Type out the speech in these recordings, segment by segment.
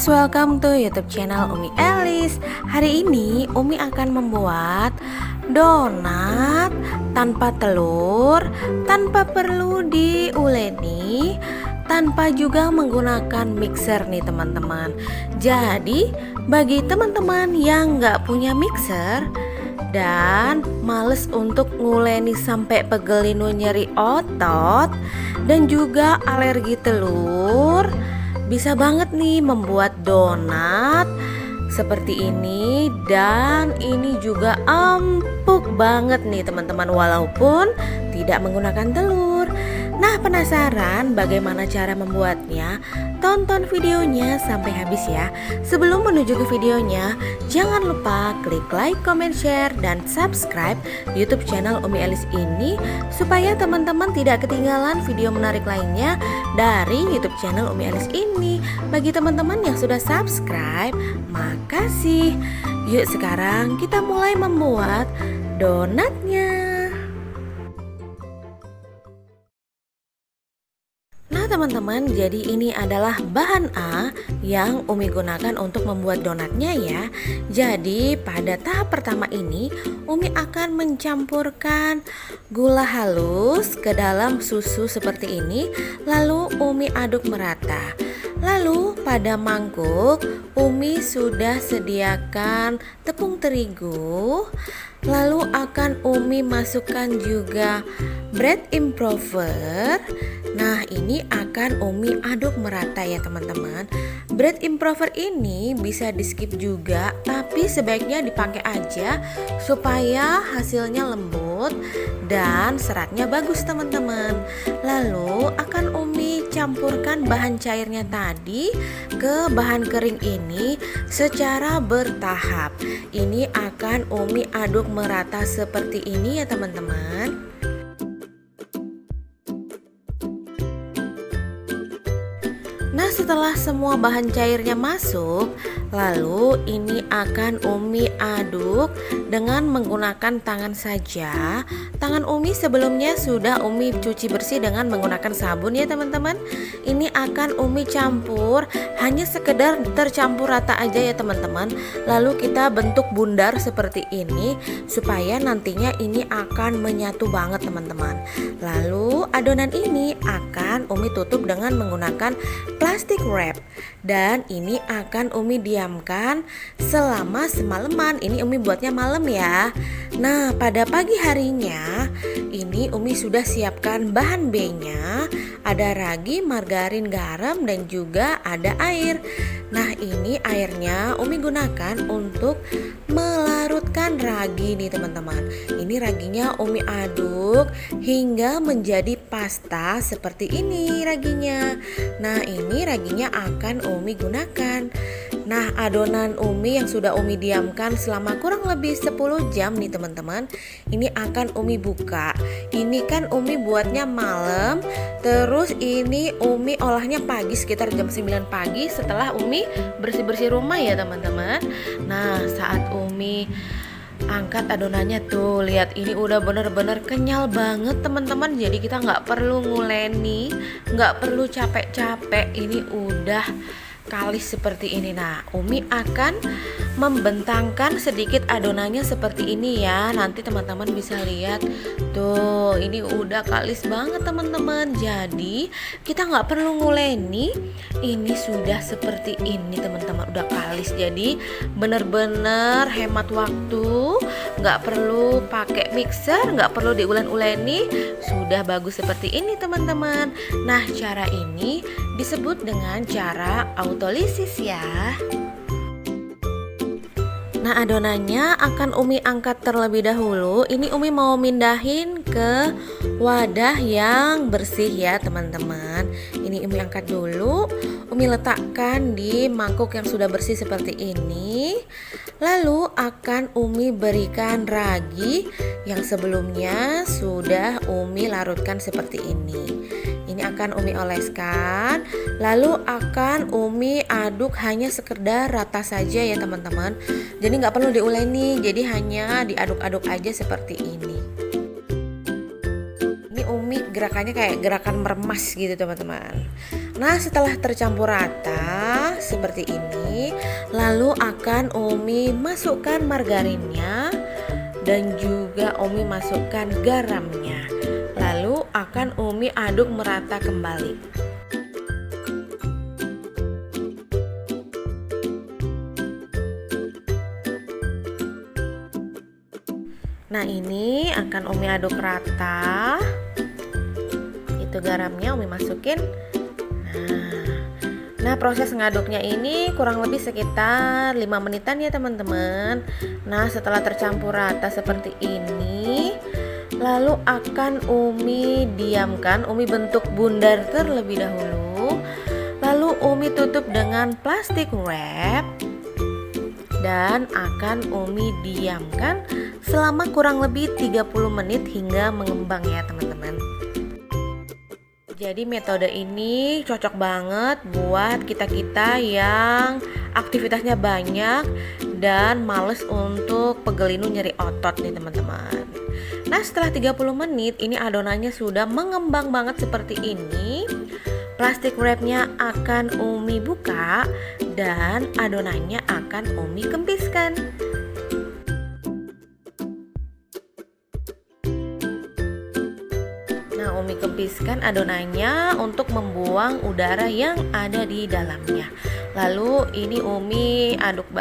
guys, welcome to YouTube channel Umi Elis. Hari ini Umi akan membuat donat tanpa telur, tanpa perlu diuleni, tanpa juga menggunakan mixer nih teman-teman. Jadi bagi teman-teman yang nggak punya mixer dan males untuk nguleni sampai pegelinu nyeri otot dan juga alergi telur, bisa banget nih membuat donat seperti ini. Dan ini juga empuk banget nih teman-teman, walaupun tidak menggunakan telur. Nah, penasaran bagaimana cara membuatnya? Tonton videonya sampai habis ya. Sebelum menuju ke videonya, jangan lupa klik like, comment, share, dan subscribe YouTube channel Umi Elis ini supaya teman-teman tidak ketinggalan video menarik lainnya dari YouTube channel Umi Elis ini. Bagi teman-teman yang sudah subscribe, makasih. Yuk sekarang kita mulai membuat donatnya. Nah teman-teman, jadi ini adalah bahan A yang Umi gunakan untuk membuat donatnya ya. Jadi pada tahap pertama ini Umi akan mencampurkan gula halus ke dalam susu seperti ini. Lalu Umi aduk merata. Lalu pada mangkuk Umi sudah sediakan tepung terigu. Lalu akan Umi masukkan juga bread improver. Nah, ini akan Umi aduk merata ya teman-teman. Bread improver ini bisa di skip juga, tapi sebaiknya dipakai aja supaya hasilnya lembut dan seratnya bagus teman-teman. Lalu akan Umi campurkan bahan cairnya tadi ke bahan kering ini secara bertahap. Ini akan Umi aduk merata seperti ini ya teman-teman. Nah, setelah semua bahan cairnya masuk, lalu ini akan Umi aduk dengan menggunakan tangan saja. Tangan Umi sebelumnya sudah Umi cuci bersih dengan menggunakan sabun ya teman-teman. Ini akan Umi campur, hanya sekedar tercampur rata aja ya teman-teman. Lalu kita bentuk bundar seperti ini supaya nantinya ini akan menyatu banget teman-teman. Lalu adonan ini akan Umi tutup dengan menggunakan plastik wrap, dan ini akan Umi diamkan selama semalaman. Ini Umi buatnya malam ya. Nah, pada pagi harinya ini Umi sudah siapkan bahan B-nya. Ada ragi, margarin, garam, dan juga ada air. Nah, ini airnya Umi gunakan untuk melarutkan ragi nih teman-teman. Ini raginya Umi aduk hingga menjadi pasta seperti ini raginya. Nah, ini raginya akan Umi gunakan. Nah, adonan Umi yang sudah Umi diamkan selama kurang lebih 10 jam nih teman-teman, ini akan Umi buka. Ini kan Umi buatnya malam, terus ini Umi olahnya pagi sekitar jam 9 pagi setelah Umi bersih-bersih rumah ya teman-teman. Nah, saat Umi angkat adonannya tuh, lihat ini udah bener-bener kenyal banget teman-teman. Jadi kita nggak perlu nguleni, nggak perlu capek-capek. Ini udah kalis seperti ini. Nah, Umi akan membentangkan sedikit adonannya seperti ini ya. Nanti teman-teman bisa lihat tuh, ini udah kalis banget teman-teman. Jadi kita nggak perlu nguleni, ini sudah seperti ini teman-teman, udah kalis. Jadi bener-bener hemat waktu, nggak perlu pakai mixer, nggak perlu diulen-uleni, sudah bagus seperti ini teman-teman. Nah, cara ini disebut dengan cara autolisis ya. Nah, adonannya akan Umi angkat terlebih dahulu. Ini Umi mau mindahin ke wadah yang bersih ya teman-teman. Ini Umi angkat dulu, Umi letakkan di mangkuk yang sudah bersih seperti ini. Lalu akan Umi berikan ragi yang sebelumnya sudah Umi larutkan seperti ini. Ini akan Umi oleskan, lalu akan Umi aduk hanya sekedar rata saja ya teman-teman. Jadi nggak perlu diuleni, jadi hanya diaduk-aduk aja seperti ini. Ini Umi gerakannya kayak gerakan meremas gitu teman-teman. Nah, setelah tercampur rata seperti ini, lalu akan Umi masukkan margarinnya dan juga Umi masukkan garamnya. Lalu akan Umi aduk merata kembali. Nah, ini akan Umi aduk rata. Itu garamnya Umi masukin. Nah, proses ngaduknya ini kurang lebih sekitar 5 menitan ya teman-teman. Nah, setelah tercampur rata seperti ini, lalu akan Umi diamkan, Umi bentuk bundar terlebih dahulu. Lalu Umi tutup dengan plastik wrap dan akan Umi diamkan selama kurang lebih 30 menit hingga mengembang ya teman-teman. Jadi metode ini cocok banget buat kita-kita yang aktivitasnya banyak dan males untuk pegelinu nyeri otot nih teman-teman. Nah, setelah 30 menit ini adonannya sudah mengembang banget seperti ini. Plastik wrapnya akan Umi buka dan adonannya akan Umi kempiskan. Nah, Umi kempiskan adonannya untuk membuang udara yang ada di dalamnya. Lalu ini Umi aduk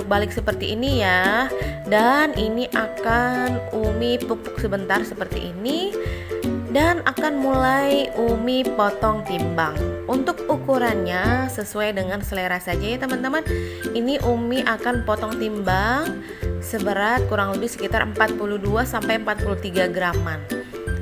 balik seperti ini ya. Dan ini akan Umi pupuk sebentar seperti ini. Dan akan mulai Umi potong timbang. Untuk ukurannya sesuai dengan selera saja ya teman-teman. Ini Umi akan potong timbang seberat kurang lebih sekitar 42 sampai 43 graman.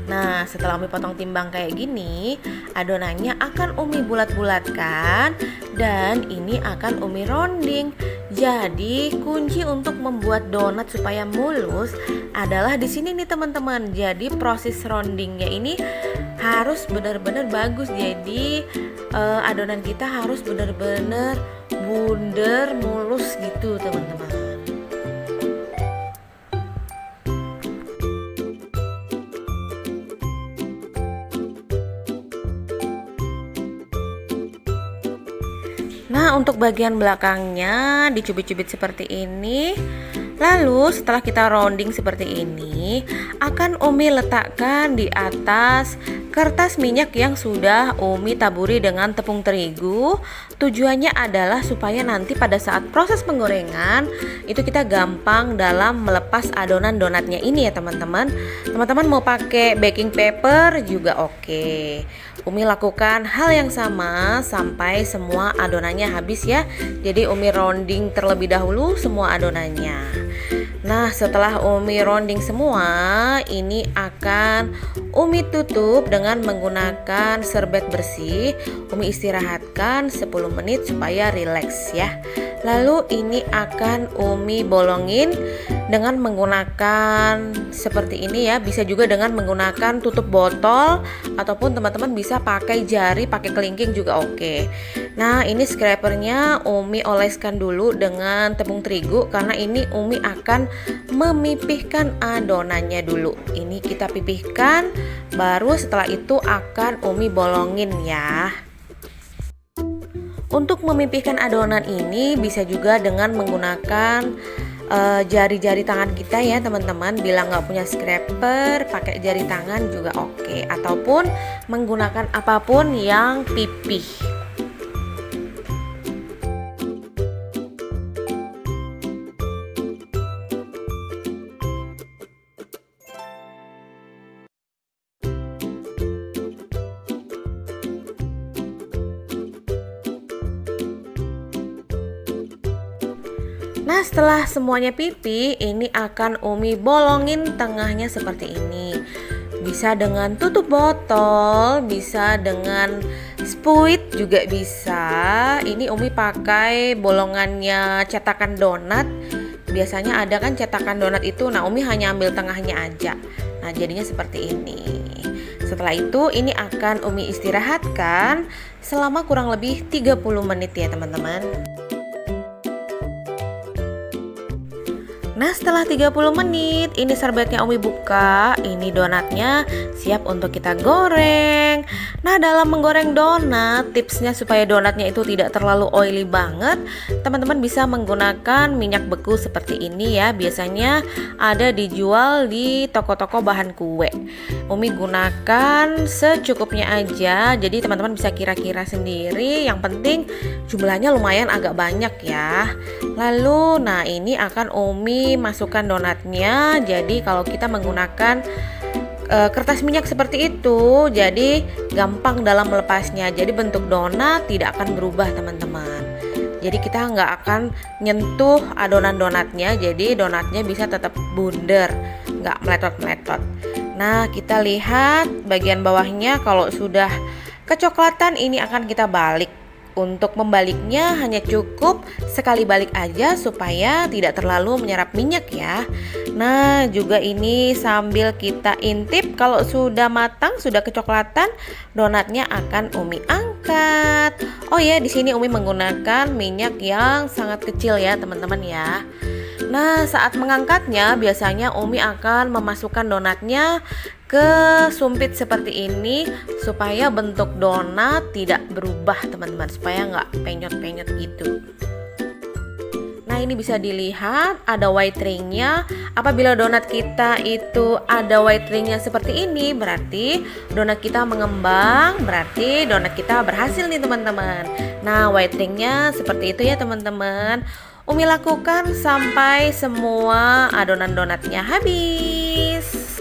Nah, setelah Umi potong timbang kayak gini, adonannya akan Umi bulat-bulatkan dan ini akan Umi rounding. Jadi, kunci untuk membuat donat supaya mulus adalah di sini nih teman-teman. Jadi, proses roundingnya ini harus benar-benar bagus. Jadi, adonan kita harus benar-benar bundar, mulus gitu, teman-teman. Nah, untuk bagian belakangnya dicubit-cubit seperti ini. Lalu setelah kita rounding seperti ini, akan Umi letakkan di atas kertas minyak yang sudah Umi taburi dengan tepung terigu. Tujuannya adalah supaya nanti pada saat proses penggorengan itu kita gampang dalam melepas adonan donatnya ini ya teman-teman. Teman-teman mau pakai baking paper juga oke. Umi lakukan hal yang sama sampai semua adonannya habis ya. Jadi Umi rounding terlebih dahulu semua adonannya. Nah, setelah Umi rounding semua, ini akan Umi tutup dengan menggunakan serbet bersih. Umi istirahatkan 10 menit supaya rileks ya. Lalu ini akan Umi bolongin dengan menggunakan seperti ini ya. Bisa juga dengan menggunakan tutup botol ataupun teman-teman bisa pakai jari, pakai kelingking juga oke. Nah, ini scrapernya Umi oleskan dulu dengan tepung terigu karena ini Umi akan memipihkan adonannya dulu. Ini kita pipihkan, baru setelah itu akan Umi bolongin ya. Untuk memipihkan adonan ini bisa juga dengan menggunakan jari-jari tangan kita ya teman-teman. Bila nggak punya scraper, pakai jari tangan juga oke. Ataupun menggunakan apapun yang pipih. Nah, setelah semuanya pipih, ini akan Umi bolongin tengahnya seperti ini. Bisa dengan tutup botol, bisa dengan spuit juga bisa. Ini Umi pakai bolongannya cetakan donat. Biasanya ada kan cetakan donat itu. Nah, Umi hanya ambil tengahnya aja. Nah, jadinya seperti ini. Setelah itu, ini akan Umi istirahatkan selama kurang lebih 30 menit ya teman-teman. Nah, setelah 30 menit, ini serbetnya Umi buka. Ini donatnya siap untuk kita goreng. Nah, dalam menggoreng donat, tipsnya supaya donatnya itu tidak terlalu oily banget, teman-teman bisa menggunakan minyak beku seperti ini ya. Biasanya ada dijual di toko-toko bahan kue. Umi gunakan secukupnya aja. Jadi teman-teman bisa kira-kira sendiri. Yang penting jumlahnya lumayan agak banyak ya. Lalu, nah ini akan Umi masukkan donatnya. Jadi kalau kita menggunakan kertas minyak seperti itu, jadi gampang dalam melepasnya. Jadi bentuk donat tidak akan berubah teman-teman. Jadi kita nggak akan nyentuh adonan donatnya. Jadi donatnya bisa tetap bundar, nggak meletot-meletot. Nah, kita lihat bagian bawahnya kalau sudah kecoklatan, ini akan kita balik. Untuk membaliknya hanya cukup sekali balik aja supaya tidak terlalu menyerap minyak ya. Nah, juga ini sambil kita intip, kalau sudah matang, sudah kecoklatan, donatnya akan Umi angkat. Oh ya, di sini Umi menggunakan minyak yang sangat kecil ya, teman-teman ya. Nah, saat mengangkatnya biasanya Umi akan memasukkan donatnya ke sumpit seperti ini supaya bentuk donat tidak berubah teman-teman, supaya nggak penyot-penyot gitu. Nah, ini bisa dilihat ada white ringnya. Apabila donat kita itu ada white ringnya seperti ini, berarti donat kita mengembang, berarti donat kita berhasil nih teman-teman. Nah, white ringnya seperti itu ya teman-teman. Umi lakukan sampai semua adonan donatnya habis.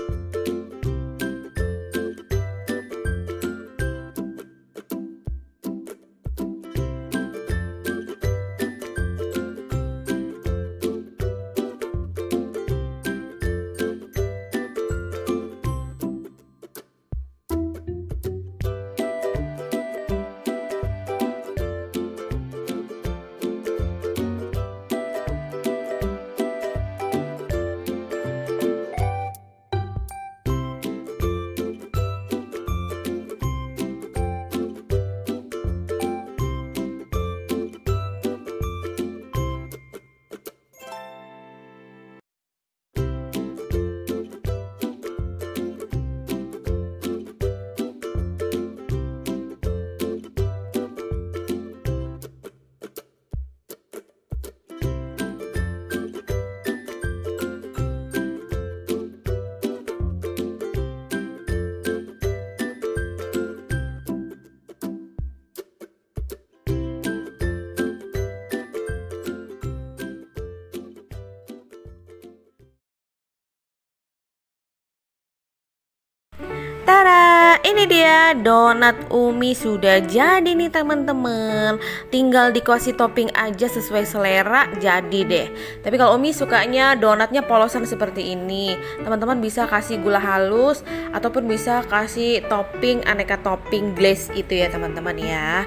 Tara, ini dia donat Umi sudah jadi nih teman-teman. Tinggal dikasih topping aja sesuai selera, jadi deh. Tapi kalau Umi sukanya donatnya polosan seperti ini. Teman-teman bisa kasih gula halus ataupun bisa kasih topping aneka topping glaze itu ya teman-teman ya.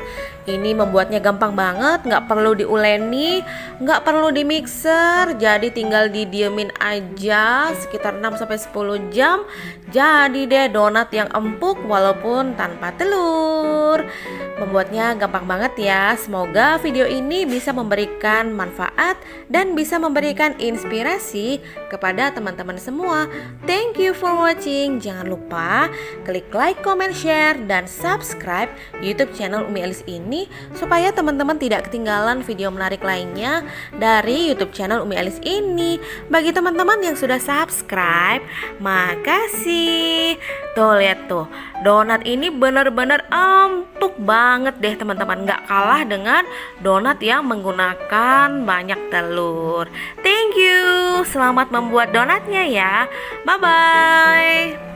Ini membuatnya gampang banget, nggak perlu diuleni, nggak perlu di mixer. Jadi tinggal didiemin aja sekitar 6-10 jam. Jadi deh donat yang empuk walaupun tanpa telur. Membuatnya gampang banget ya. Semoga video ini bisa memberikan manfaat dan bisa memberikan inspirasi kepada teman-teman semua. Thank you for watching. Jangan lupa klik like, comment, share, dan subscribe YouTube channel Umi Elis ini supaya teman-teman tidak ketinggalan video menarik lainnya dari YouTube channel Umi Elis ini. Bagi teman-teman yang sudah subscribe, makasih. Tuh lihat tuh, donat ini benar-benar empuk banget deh teman-teman. Gak kalah dengan donat yang menggunakan banyak telur. Thank you, selamat membuat donatnya ya. Bye-bye.